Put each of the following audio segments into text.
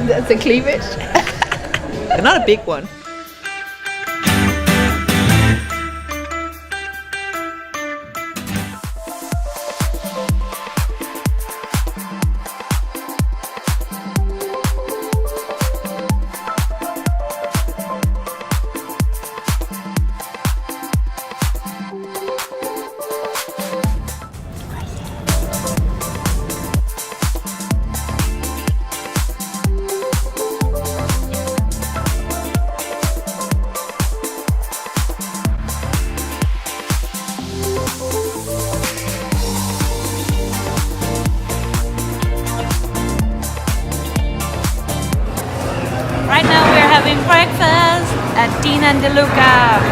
That's a cleavage. Not a big one. Right now we're having breakfast at Dean and DeLuca.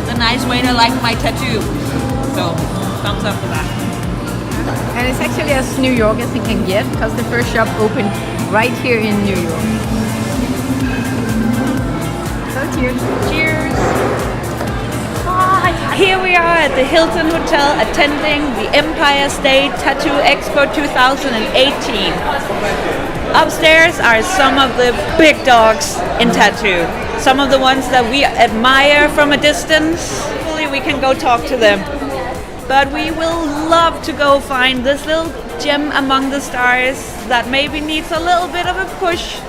A nice way to like my tattoo. So, thumbs up for that. And it's actually as New York as it can get, because the first shop opened right here in New York. So cheers. Cheers! Here we are at the Hilton Hotel attending the Empire State Tattoo Expo 2018. Upstairs are some of the big dogs in tattoo. Some of the ones that we admire from a distance. Hopefully we can go talk to them. But we will love to go find this little gem among the stars that maybe needs a little bit of a push.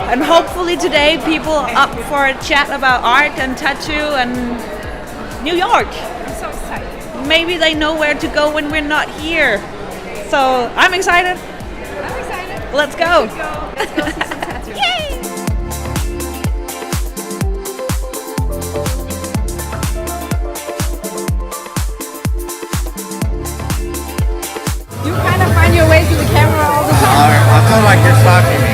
And hopefully today people are up for a chat about art and tattoo and New York. I'm so excited. Maybe they know where to go when we're not here. So I'm excited. I'm excited. Let's go. Let's go see some tattoos. Yay! You kind of find your way to the camera all the time. I feel like you're stalking me.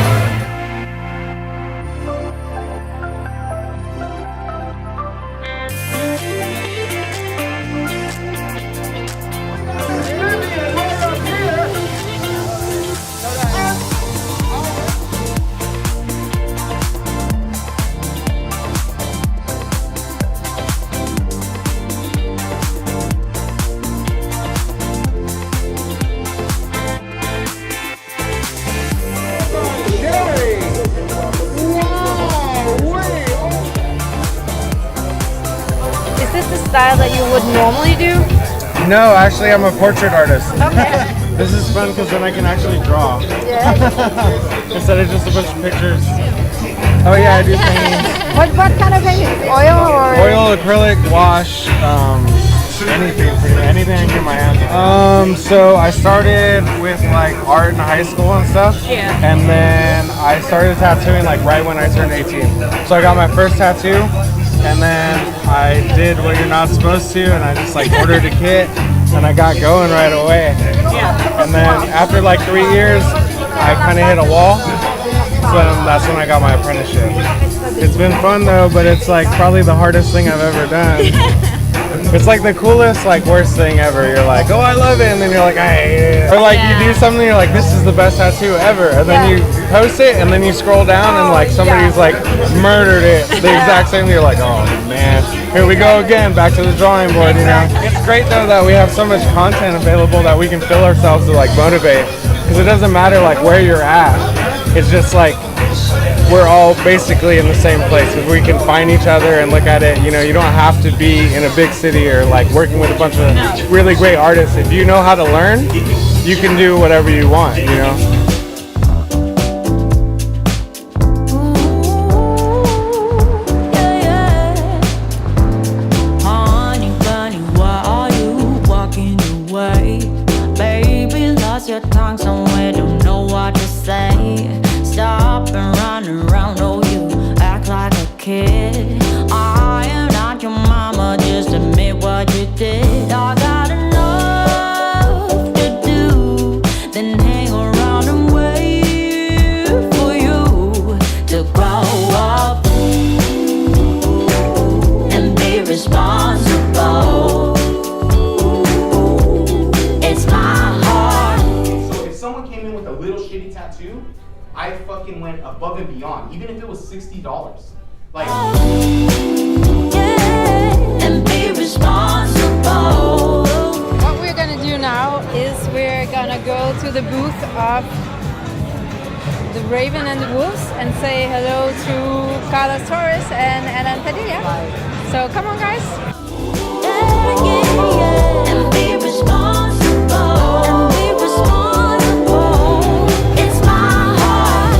Is this the style that you would normally do? No, actually, I'm a portrait artist. Okay. This is fun because then I can actually draw Yeah. instead of just a bunch of pictures. Oh yeah, I do paintings. What kind of painting? Oil or? Oil, acrylic, wash, anything I can get my hands on. So I started with like art in high school and stuff. Yeah. And then I started tattooing like right when I turned 18. So I got my first tattoo, and then I did what you're not supposed to, and I just like ordered a kit, and I got going right away. Yeah. And then after like 3 years, I kind of hit a wall. So that's when I got my apprenticeship. It's been fun though, but it's like probably the hardest thing I've ever done. It's like the coolest, like worst thing ever. You're like, oh, I love it, and then you're like, I hate it. Or like you do something, you're like, this is the best tattoo ever, and then you post it, and then you scroll down, and like somebody's like murdered it. The exact same. You're like, oh man, here we go again, back to the drawing board. You know, it's great though that we have so much content available that we can fill ourselves to like motivate, because it doesn't matter like where you're at. It's just like we're all basically in the same place. If we can find each other and look at it, you know, you don't have to be in a big city or like working with a bunch of really great artists. If you know how to learn, you can do whatever you want, you know. Your tongue somewhere, don't know what to say. Stop and run around, oh you act like a kid. I am not your mama, just admit what you did. I got enough to do, then hang around and wait for you to grow up and be responsible. It's my heart. Someone came in with a little shitty tattoo, I fucking went above and beyond, even if it was $60. Like. to the booth of the Raven and the Wolves and say hello to Carlos Torres and Alan Padilla. So come on, guys. And be responsible. And be responsible. It's my heart.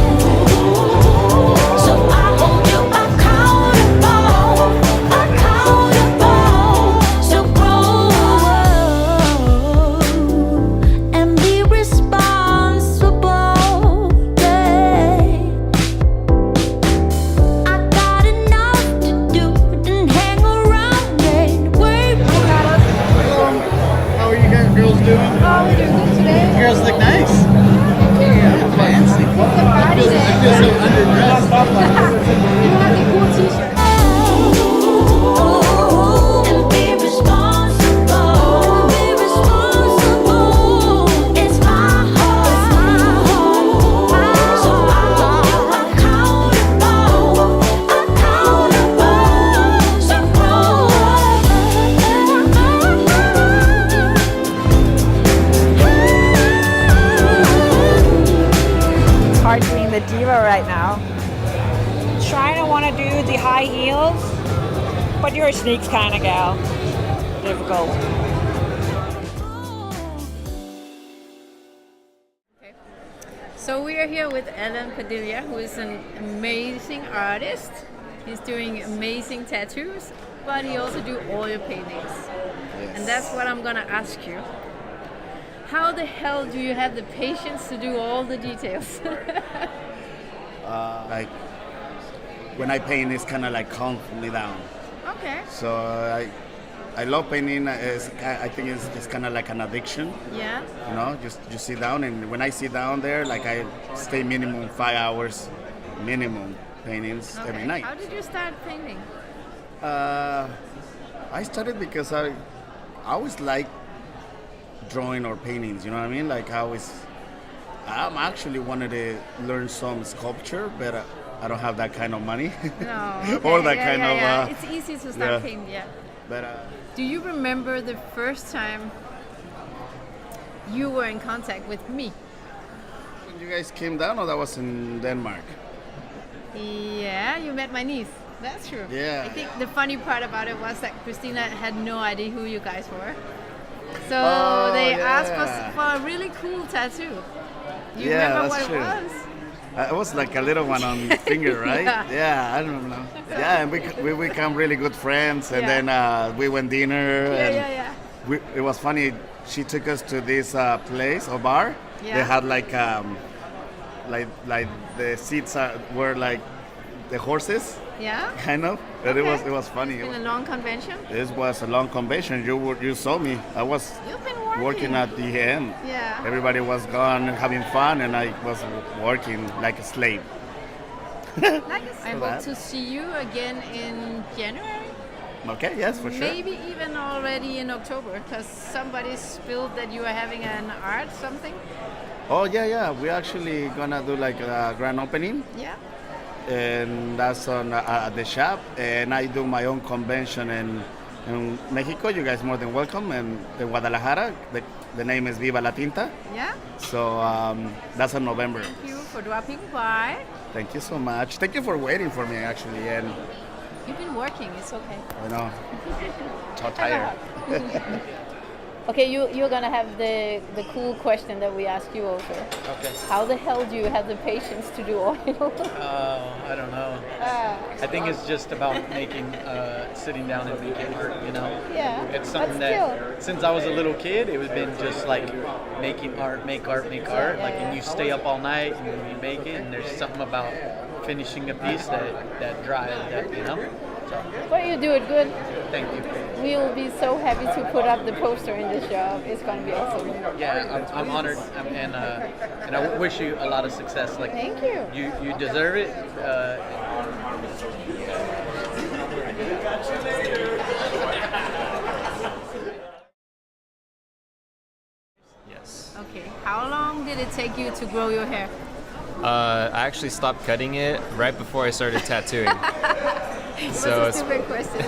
So I hold you accountable. Accountable. So grow and be responsible. Yeah. I got enough to do. Didn't hang around and wait. How are you guys girls doing? Oh, we're doing good today. You girls look nice. Yeah, fancy. I feel so underdressed. You have the cool t-shirt. And be responsible. Be responsible. It's my heart. So I hold you accountable. Accountable. So grow. Hard being the diva right now. Trying to want to do the high heels, but you're a sneaks kind of gal. Difficult. So we are here with Alan Padilla, who is an amazing artist. He's doing amazing tattoos, but he also do oil paintings. And that's what I'm gonna ask you. How the hell do you have the patience to do all the details? Like when I paint, it's kind of like calm me down. Okay. So I love painting. I think it's kind of like an addiction. Yeah. You know, just sit down, and when I sit down there, like I stay minimum 5 hours, minimum paintings every night. How did you start painting? I started because I always like drawing or paintings. You know what I mean? Like I'm actually wanted to learn some sculpture, but I don't have that kind of money. No. Or that yeah, kind yeah, of. It's easy to start yeah. painting. Yeah. But Do you remember the first time you were in contact with me? when you guys came down, or that was in Denmark? Yeah, you met my niece. That's true. Yeah. I think the funny part about it was that Christina had no idea who you guys were. So Oh, they asked yeah. for a really cool tattoo. You Yeah, remember that's what true. it was? It was like a little one on the finger, right? Yeah. I don't know. Yeah, and we become really good friends, and Yeah. then we went dinner. Yeah, and yeah. It was funny. She took us to this place or bar. Yeah. They had like the seats were like the horses, Yeah? kind of. And Okay. it was funny. In a long convention? This was a long convention. You saw me. I was You've been working at the end. Yeah. Everybody was gone having fun, and I was working like a slave. I hope that. to see you again in January. Okay, yes, for sure. Maybe even already in October, because somebody spilled that you are having an art something. Oh yeah. We're actually gonna do like a grand opening, Yeah. and that's on at the shop. And I do my own convention in Mexico. You guys more than welcome. And in Guadalajara, the name is Viva la Tinta. Yeah. So that's in November. Thank you for dropping by. Thank you so much. Thank you for waiting for me actually. And You've been working. It's okay. you know, so tired. Okay, you're gonna have the cool question that we ask you also. Okay. How the hell do you have the patience to do oil? I don't know. I think it's just about sitting down and making art, you know? Yeah, It's but something still. that, since I was a little kid, it was been just like making art, make art. Yeah, And you stay up all night and you make it, and there's something about finishing a piece that drives that, you know? So, But you do it good. thank you. We will be so happy to put up the poster in the shop. It's gonna be awesome. Yeah, I'm honored, and I wish you a lot of success. Like, Thank you. You deserve it. Yes. Okay, how long did it take you to grow your hair? I actually stopped cutting it right before I started tattooing. So That's a stupid question.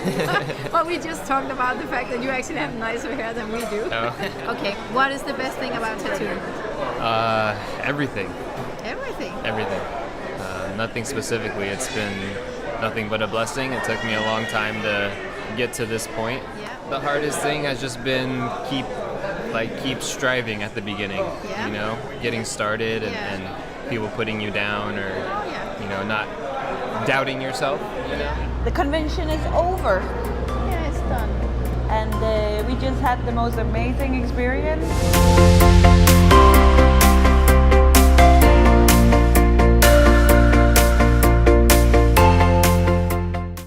But we just talked about the fact that you actually have nicer hair than we do. Oh. Okay, what is the best thing about tattooing? Everything. Everything. Everything. Nothing specifically. It's been nothing but a blessing. It took me a long time to get to this point. Yeah. The hardest thing has just been keep striving at the beginning. Yeah. You know, getting started and people putting you down or you know, not doubting yourself. You know? The convention is over, Yeah, it's done. and we just had the most amazing experience.